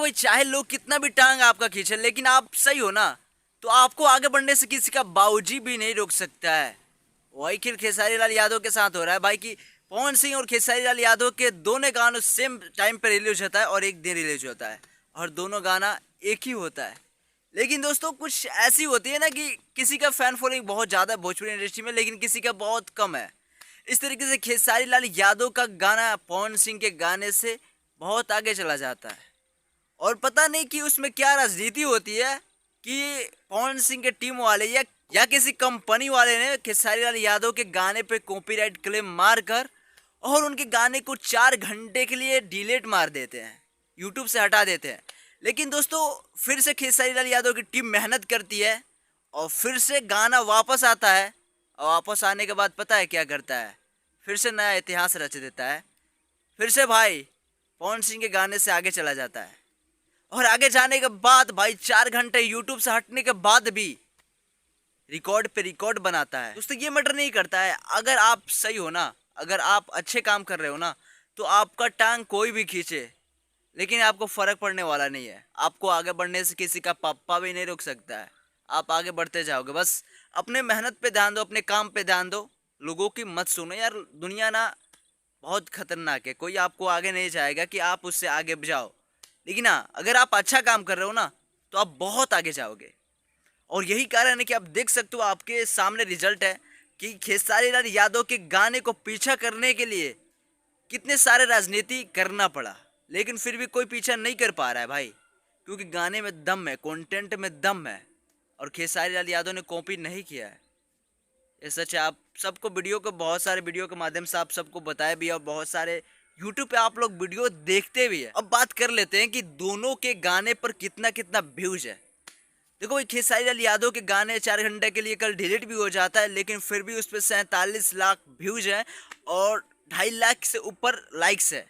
भाई चाहे लोग कितना भी टांग आपका खींचे, लेकिन आप सही हो ना, तो आपको आगे बढ़ने से किसी का बावजी भी नहीं रोक सकता है। वही खेल खेसारी लाल यादव के साथ हो रहा है भाई कि पवन सिंह और खेसारी लाल यादव के दोनों गानों सेम टाइम पर रिलीज होता है और एक दिन रिलीज होता है और दोनों गाना एक ही होता है। लेकिन दोस्तों कुछ ऐसी होती है ना कि किसी का फैन फॉलोइंग बहुत ज़्यादा है भोजपुरी इंडस्ट्री में, लेकिन किसी का बहुत कम है। इस तरीके से खेसारी लाल यादव का गाना पवन सिंह के गाने से बहुत आगे चला जाता है और पता नहीं कि उसमें क्या राजनीति होती है कि पवन सिंह के टीम वाले या किसी कंपनी वाले ने खेसारी लाल यादव के गाने पे कॉपीराइट क्लेम मार कर और उनके गाने को 4 घंटे के लिए डिलीट मार देते हैं, यूट्यूब से हटा देते हैं। लेकिन दोस्तों फिर से खेसारी लाल यादव की टीम मेहनत करती है और फिर से गाना वापस आता है और वापस आने के बाद पता है क्या करता है, फिर से नया इतिहास रच देता है। फिर से भाई पवन सिंह के गाने से आगे चला जाता है और आगे जाने के बाद भाई 4 घंटे यूट्यूब से हटने के बाद भी रिकॉर्ड पे रिकॉर्ड बनाता है। दोस्तों ये मैटर नहीं करता है, अगर आप सही हो ना, अगर आप अच्छे काम कर रहे हो ना, तो आपका टांग कोई भी खींचे लेकिन आपको फर्क पड़ने वाला नहीं है। आपको आगे बढ़ने से किसी का पापा भी नहीं रोक सकता है। आप आगे बढ़ते जाओगे, बस अपने मेहनत पे ध्यान दो, अपने काम पे ध्यान दो, लोगों की मत सुनो यार। दुनिया ना बहुत खतरनाक है, कोई आपको आगे नहीं जाएगा कि आप उससे आगे जाओ, लेकिन हाँ अगर आप अच्छा काम कर रहे हो ना तो आप बहुत आगे जाओगे। और यही कारण है कि आप देख सकते हो आपके सामने रिजल्ट है कि खेसारी लाल यादव के गाने को पीछा करने के लिए कितने सारे राजनीति करना पड़ा, लेकिन फिर भी कोई पीछा नहीं कर पा रहा है भाई, क्योंकि गाने में दम है, कंटेंट में दम है और खेसारी लाल यादव ने कॉपी नहीं किया है। ये सच है। आप सबको वीडियो को, बहुत सारे वीडियो के माध्यम से आप सबको बताया भी और बहुत सारे यूट्यूब पे आप लोग वीडियो देखते भी है। अब बात कर लेते हैं कि दोनों के गाने पर कितना कितना व्यूज है। देखो भाई खेसारी लाल यादव के गाने 4 घंटे के लिए कल डिलीट भी हो जाता है, लेकिन फिर भी उस पर 47 लाख व्यूज है और 2.5 लाख से ऊपर लाइक्स है।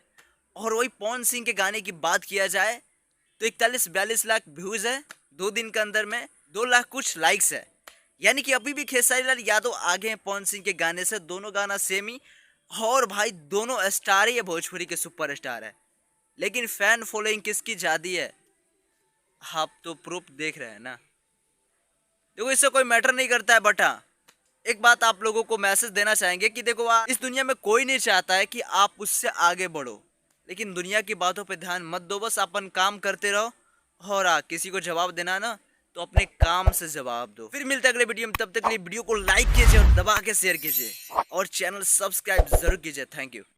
और वही पवन सिंह के गाने की बात किया जाए तो 41-42 लाख व्यूज है, 2 दिन के अंदर में 2 लाख कुछ लाइक्स है। यानी कि अभी भी खेसारी लाल यादव आगे हैं पवन सिंह के गाने से, दोनों गाना सेम ही। और भाई दोनों स्टार ही है, भोजपुरी के सुपर स्टार है, लेकिन फैन फॉलोइंग किसकी ज्यादा है आप तो प्रूफ देख रहे हैं ना। देखो इससे कोई मैटर नहीं करता है, बट हाँ एक बात आप लोगों को मैसेज देना चाहेंगे कि देखो इस दुनिया में कोई नहीं चाहता है कि आप उससे आगे बढ़ो, लेकिन दुनिया की बातों पे ध्यान मत दो, बस अपन काम करते रहो। और किसी को जवाब देना ना तो अपने काम से जवाब दो। फिर मिलते हैं अगले वीडियो में, तब तक के लिए वीडियो को लाइक कीजिए और दबा के शेयर कीजिए और चैनल सब्सक्राइब जरूर कीजिए। Thank you.